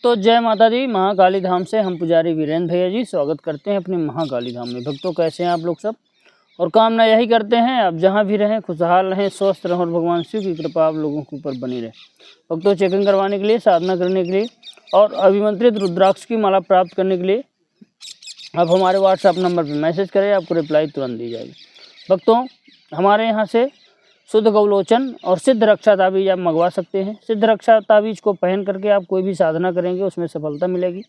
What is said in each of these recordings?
भक्तों जय माता दी। महाकाली धाम से हम पुजारी वीरेंद्र भैया जी स्वागत करते हैं अपने महाकाली धाम में। भक्तों कैसे हैं आप लोग सब, और कामना यही करते हैं आप जहां भी रहें खुशहाल रहें, स्वस्थ रहें और भगवान शिव की कृपा आप लोगों के ऊपर बनी रहे। भक्तों चेकिंग करवाने के लिए, साधना करने के लिए और अभिमंत्रित रुद्राक्ष की माला प्राप्त करने के लिए आप हमारे व्हाट्सएप नंबर पर मैसेज करें, आपको रिप्लाई तुरंत दी जाएगी। भक्तों हमारे यहाँ से शुद्ध गौलोचन और सिद्ध रक्षा ताबीज आप मंगवा सकते हैं। सिद्ध रक्षा ताबीज को पहन करके आप कोई भी साधना करेंगे उसमें सफलता मिलेगी।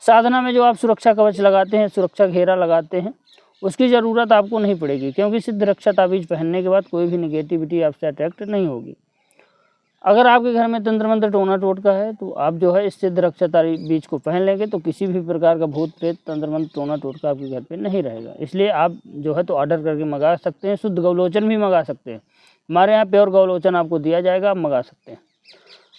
साधना में जो आप सुरक्षा कवच लगाते हैं, सुरक्षा घेरा लगाते हैं, उसकी ज़रूरत आपको नहीं पड़ेगी, क्योंकि सिद्ध रक्षा ताबीज पहनने के बाद कोई भी निगेटिविटी आपसे अट्रैक्ट नहीं होगी। अगर आपके घर में तंत्र मंत्र टोना टोटका है तो आप जो है इस सिद्ध रक्षा ताबीज को पहन लेंगे तो किसी भी प्रकार का भूत प्रेत तंत्र मंत्र टोना टोटका आपके घर पे नहीं रहेगा। इसलिए आप जो है तो ऑर्डर करके मंगा सकते हैं। शुद्ध गौलोचन भी मंगा सकते हैं, हमारे यहाँ प्योर गौलोचन आपको दिया जाएगा, आप मंगा सकते हैं।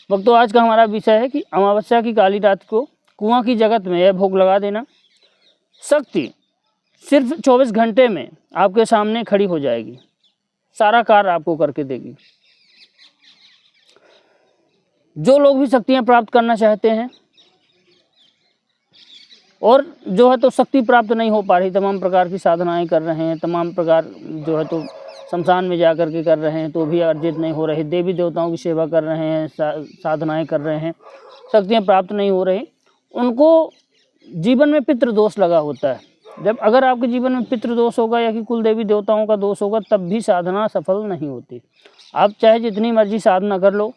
भक्तों आज का हमारा विषय है कि अमावस्या की काली रात को कुआं की जगत में यह भोग लगा देना। शक्ति सिर्फ 24 घंटे में आपके सामने खड़ी हो जाएगी, सारा कार्य आपको करके देगी। जो लोग भी शक्तियाँ प्राप्त करना चाहते हैं और जो है तो शक्ति प्राप्त नहीं हो पा रही, तमाम प्रकार की साधनाएं कर रहे हैं, तमाम प्रकार जो है तो शमशान में जा कर के कर रहे हैं तो भी अर्जित नहीं हो रही, देवी देवताओं की सेवा कर रहे हैं, साधनाएं कर रहे हैं, शक्तियां प्राप्त नहीं हो रही, उनको जीवन में पितृदोष लगा होता है। जब अगर आपके जीवन में पितृदोष होगा या कि कुल देवी देवताओं का दोष होगा तब भी साधना सफल नहीं होती। आप चाहे जितनी मर्जी साधना कर लो,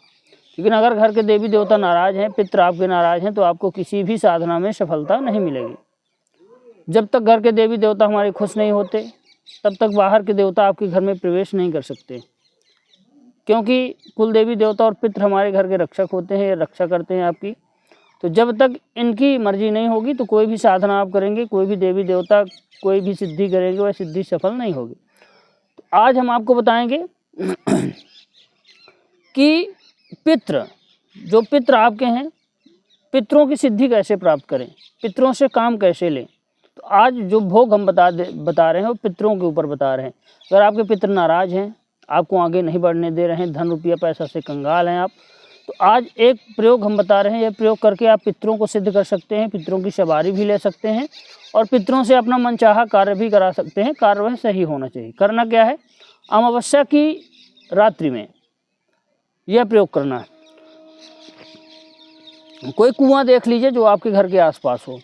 लेकिन अगर घर के देवी देवता नाराज़ हैं, पितृ आपके नाराज़ हैं, तो आपको किसी भी साधना में सफलता नहीं मिलेगी। जब तक घर के देवी देवता हमारे खुश नहीं होते तब तक बाहर के देवता आपके घर में प्रवेश नहीं कर सकते, क्योंकि कुल देवी देवता और पितृ हमारे घर के रक्षक होते हैं, रक्षा करते हैं आपकी। तो जब तक इनकी मर्जी नहीं होगी तो कोई भी साधना आप करेंगे, कोई भी देवी देवता कोई भी सिद्धि करेंगे, वह सिद्धि सफल नहीं होगी। तो आज हम आपको बताएंगे कि जो पितृ आपके हैं, पितरों की सिद्धि कैसे प्राप्त करें, पितरों से काम कैसे लें। तो आज जो भोग हम बता रहे हैं वो पितरों के ऊपर बता रहे हैं। अगर आपके पितृ नाराज़ हैं, आपको आगे नहीं बढ़ने दे रहे हैं, धन रुपया पैसा से कंगाल हैं आप, तो आज एक प्रयोग हम बता रहे हैं। यह प्रयोग करके आप पितरों को सिद्ध कर सकते हैं, पितरों की सवारी भी ले सकते हैं और पितरों से अपना मनचाहा कार्य भी करा सकते हैं। कार्य वह सही होना चाहिए। करना क्या है, अमावस्या की रात्रि में यह प्रयोग करना है। कोई कुआं देख लीजिए जो आपके घर के आसपास हो,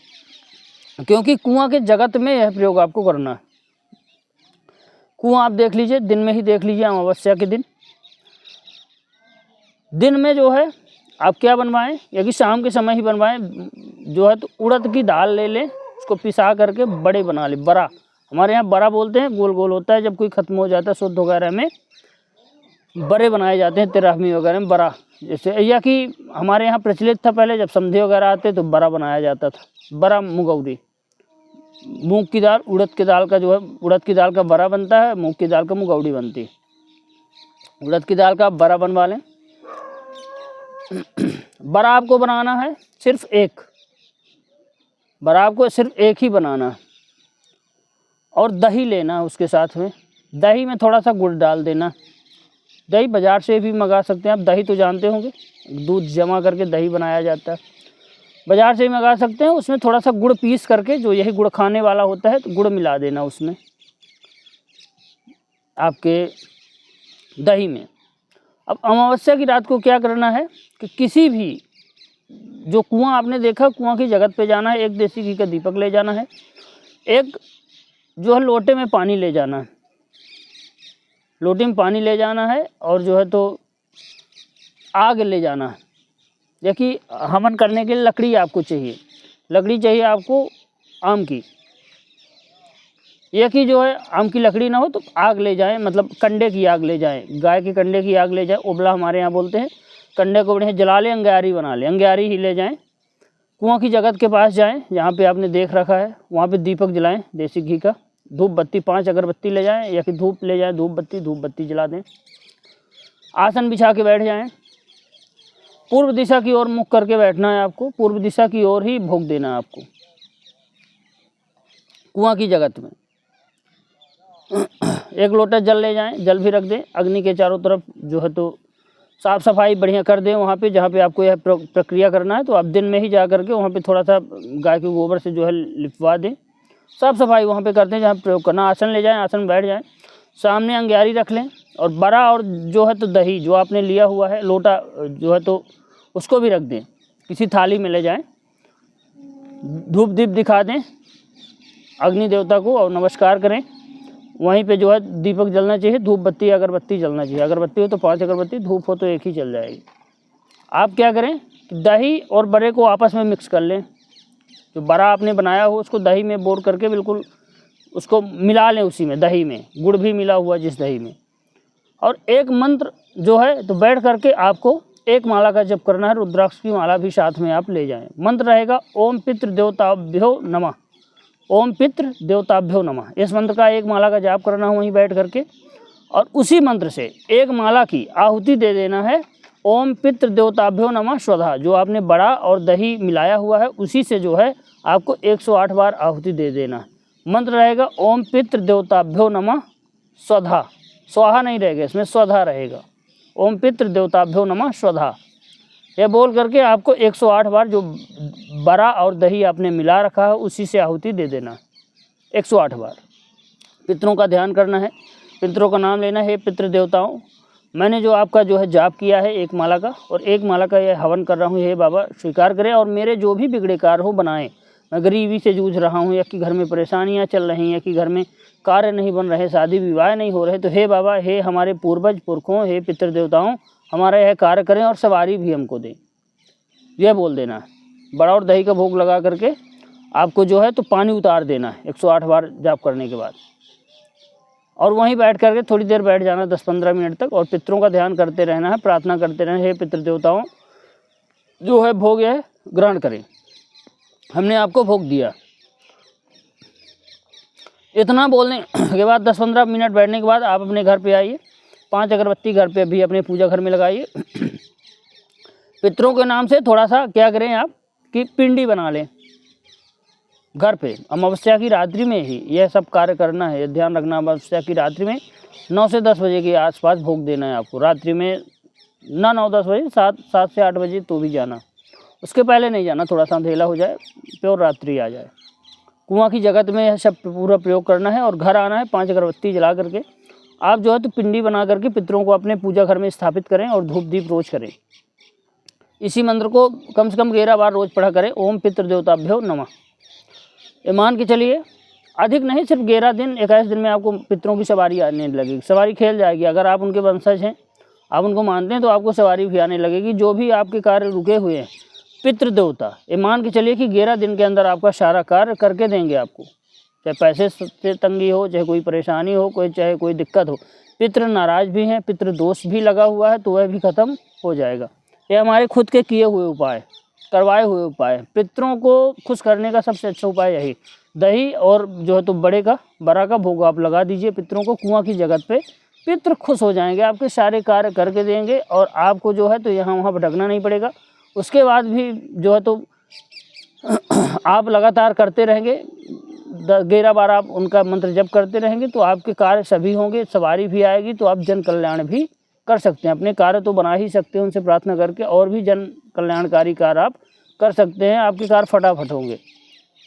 क्योंकि कुआं के जगत में यह प्रयोग आपको करना है। कुआं आप देख लीजिए, दिन में ही देख लीजिए, अमावस्या के दिन में जो है आप क्या बनवाएं, या कि शाम के समय ही बनवाएं, जो है तो उड़द की दाल ले लें, उसको पिसा करके बड़े बना लें। बड़ा, हमारे यहाँ बड़ा बोलते हैं, गोल गोल होता है, जब कोई ख़त्म हो जाता है शुद्ध वगैरह में बड़े बनाए जाते हैं, तिराहमी वगैरह में बड़ा, जैसे या कि हमारे यहाँ प्रचलित था पहले, जब समधि वगैरह आते तो बड़ा बनाया जाता था। बड़ा मुगौरी, मूंग की दाल, उड़द की दाल का जो है, उड़द की दाल का बड़ा बनता है, मूंग की दाल का मुगौड़ी बनती है। उड़द की दाल का बड़ा बनवा लें। बड़ा आपको बनाना है सिर्फ एक, बड़ा आपको सिर्फ एक ही बनाना है। और दही लेना उसके साथ में, दही में थोड़ा सा गुड़ डाल देना। दही बाज़ार से भी मंगा सकते हैं आप, दही तो जानते होंगे, दूध जमा करके दही बनाया जाता है, बाज़ार से ही मंगा सकते हैं। उसमें थोड़ा सा गुड़ पीस करके, जो यही गुड़ खाने वाला होता है, तो गुड़ मिला देना उसमें आपके दही में। अब अमावस्या की रात को क्या करना है कि किसी भी जो कुआं आपने देखा, कुआं की जगत पे जाना है, एक देसी घी का दीपक ले जाना है, एक जो है लोटे में पानी ले जाना है, लोटे में पानी ले जाना है, और जो है तो आग ले जाना है। देखिए हवन करने के लिए लकड़ी आपको चाहिए, लकड़ी चाहिए आपको आम की, ये कि जो है आम की लकड़ी ना हो तो आग ले जाएं, मतलब कंडे की आग ले जाएं, गाय के कंडे की आग ले जाएं, उबला हमारे यहाँ बोलते हैं। कंडे को बढ़िया जला लें, अंगारी बना लें, अंगारी ही ले जाएं, कुआं की जगत के पास जाएं जहाँ पे आपने देख रखा है, वहाँ पे दीपक जलाएं देसी घी का, धूप बत्ती 5 अगरबत्ती ले जाएं, या कि धूप ले जाएं, धूप बत्ती जला दें, आसन बिछा के बैठ जाएँ। पूर्व दिशा की ओर मुख करके बैठना है आपको, पूर्व दिशा की ओर ही भोग देना है आपको कुआं की जगत में। एक लोटा जल ले जाएं, जल भी रख दें, अग्नि के चारों तरफ जो है तो साफ़ सफाई बढ़िया कर दें वहाँ पे जहाँ पे आपको यह प्रक्रिया करना है। तो आप दिन में ही जा करके वहाँ पे थोड़ा सा गाय के गोबर से जो है लिपवा दें, साफ़ सफाई वहाँ पे करते हैं जहाँ प्रयोग करना। आसन ले जाएं, आसन में बैठ जाएं, सामने अंग्यारी रख लें और बड़ा और जो है तो दही जो आपने लिया हुआ है लोटा जो है तो उसको भी रख दें, किसी थाली में ले जाएं, धूप दीप दिखा दें अग्नि देवता को और नमस्कार करें। वहीं पे जो है दीपक जलना चाहिए, धूप बत्ती अगरबत्ती जलना चाहिए। अगरबत्ती हो तो 5 अगरबत्ती, धूप हो तो एक ही जल जाएगी। आप क्या करें, दही और बड़े को आपस में मिक्स कर लें। जो बड़ा आपने बनाया हो उसको दही में बोर करके बिल्कुल उसको मिला लें, उसी में दही में गुड़ भी मिला हुआ जिस दही में। और एक मंत्र जो है तो बैठ करके आपको एक माला का जप करना है, रुद्राक्ष की माला भी साथ में आप ले जाएं। मंत्र रहेगा ओम पितृ देवताभ्यो नमः, ओम पितृ देवताभ्यो नमः। इस मंत्र का एक माला का जाप करना है वहीं बैठ करके, और उसी मंत्र से एक माला की आहुति दे देना है ओम पितृ देवताभ्यो नमः स्वधा। जो आपने बड़ा और दही मिलाया हुआ है उसी से जो है आपको 108 बार आहुति दे देना है। मंत्र रहेगा ओम पितृ देवताभ्यो नमः स्वधा, स्वाहा नहीं रहेगा इसमें, स्वधा रहेगा। ओम पितृ देवताभ्यो नमः स्वधा, यह बोल करके आपको 108 बार जो बड़ा और दही आपने मिला रखा है उसी से आहुति दे देना है 108 बार। पितरों का ध्यान करना है, पितरों का नाम लेना है। पितृ देवताओं, मैंने जो आपका जो है जाप किया है एक माला का, और एक माला का यह हवन कर रहा हूँ, हे बाबा स्वीकार करें और मेरे जो भी बिगड़े कार्य हो बनाएं। मैं गरीबी से जूझ रहा हूँ, या कि घर में परेशानियाँ चल रही हैं, कि घर में कार्य नहीं बन रहे, शादी विवाह नहीं हो रहे, तो हे बाबा, हे हमारे पूर्वज पुरखों, हे पितृ देवताओं, हमारा यह कार्य करें और सवारी भी हमको दें। यह बोल देना है। बड़ा और दही का भोग लगा करके आपको जो है तो पानी उतार देना है 108 बार जाप करने के बाद, और वहीं बैठ करके थोड़ी देर बैठ जाना 10-15 मिनट तक, और पितरों का ध्यान करते रहना है, प्रार्थना करते रहना है, हे पितृ देवताओं जो है भोग यह ग्रहण करें, हमने आपको भोग दिया। इतना बोलने के बाद 10-15 मिनट बैठने के बाद आप अपने घर पे आइए, 5 अगरबत्ती घर पे भी अपने पूजा घर में लगाइए। पितरों के नाम से थोड़ा सा क्या करें आप कि पिंडी बना लें घर पे। अमावस्या की रात्रि में ही यह सब कार्य करना है, ध्यान रखना। अमावस्या की रात्रि में 9 से 10 बजे के आसपास भोग देना है आपको। रात्रि में ना 9-10 बजे, 7 से 8 बजे तो भी जाना, उसके पहले नहीं जाना, थोड़ा सा अंधेला हो जाए, प्योर रात्रि आ जाए। कुआं की जगत में यह सब पूरा प्रयोग करना है और घर आना है 5 अगरबत्ती जला करके। आप जो है तो पिंडी बना करके पितरों को अपने पूजा घर में स्थापित करें और धूप दीप रोज करें। इसी मंत्र को कम से कम 11 बार रोज पढ़ा करें, ओम पितृ देवताभ्यो नमः। ये मान के चलिए अधिक नहीं, सिर्फ 11 दिन 21 दिन में आपको पितरों की सवारी आने लगेगी, सवारी खेल जाएगी। अगर आप उनके वंशज हैं, आप उनको मानते हैं, तो आपको सवारी भी आने लगेगी। जो भी आपके कार्य रुके हुए हैं पितृ देवता, ये मान के चलिए कि 11 दिन के अंदर आपका सारा कार्य करके देंगे आपको। चाहे पैसे से तंगी हो, चाहे कोई परेशानी हो, चाहे कोई दिक्कत हो, पितृ नाराज भी हैं, पितृ दोष भी लगा हुआ है, तो वह भी खत्म हो जाएगा। ये हमारे खुद के किए हुए उपाय, करवाए हुए उपाय। पितरों को खुश करने का सबसे अच्छा उपाय यही, दही और जो है तो बड़ा का भोग आप लगा दीजिए पितरों को कुआं की जगत पे। पितृ खुश हो जाएंगे, आपके सारे कार्य करके देंगे और आपको जो है तो यहाँ वहाँ भटकना नहीं पड़ेगा। उसके बाद भी जो है तो आप लगातार करते रहेंगे, 11 बार आप उनका मंत्र जप करते रहेंगे, तो आपके कार्य सभी होंगे, सवारी भी आएगी, तो आप जन कल्याण भी कर सकते हैं। अपने कार्य तो बना ही सकते हैं उनसे प्रार्थना करके, और भी जन कल्याणकारी कार्य आप कर सकते हैं। आपके कार्य फटाफट होंगे।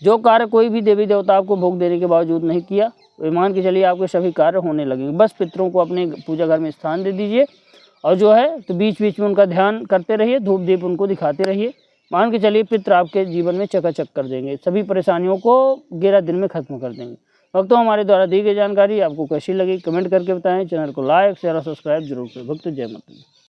जो कार्य कोई भी देवी देवता आपको भोग देने के बावजूद नहीं किया, तो मान के चलिए आपके सभी कार्य होने लगेंगे। बस पितरों को अपने पूजा घर में स्थान दे दीजिए, और जो है तो बीच बीच में उनका ध्यान करते रहिए, धूप दीप उनको दिखाते रहिए। मान के चलिए पितृ आपके जीवन में चकाचक कर देंगे, सभी परेशानियों को 11 दिन में खत्म कर देंगे। भक्तों, हमारे द्वारा दी गई जानकारी आपको कैसी लगी कमेंट करके बताएं। चैनल को लाइक शेयर और सब्सक्राइब जरूर करें। भक्त जय माता दी।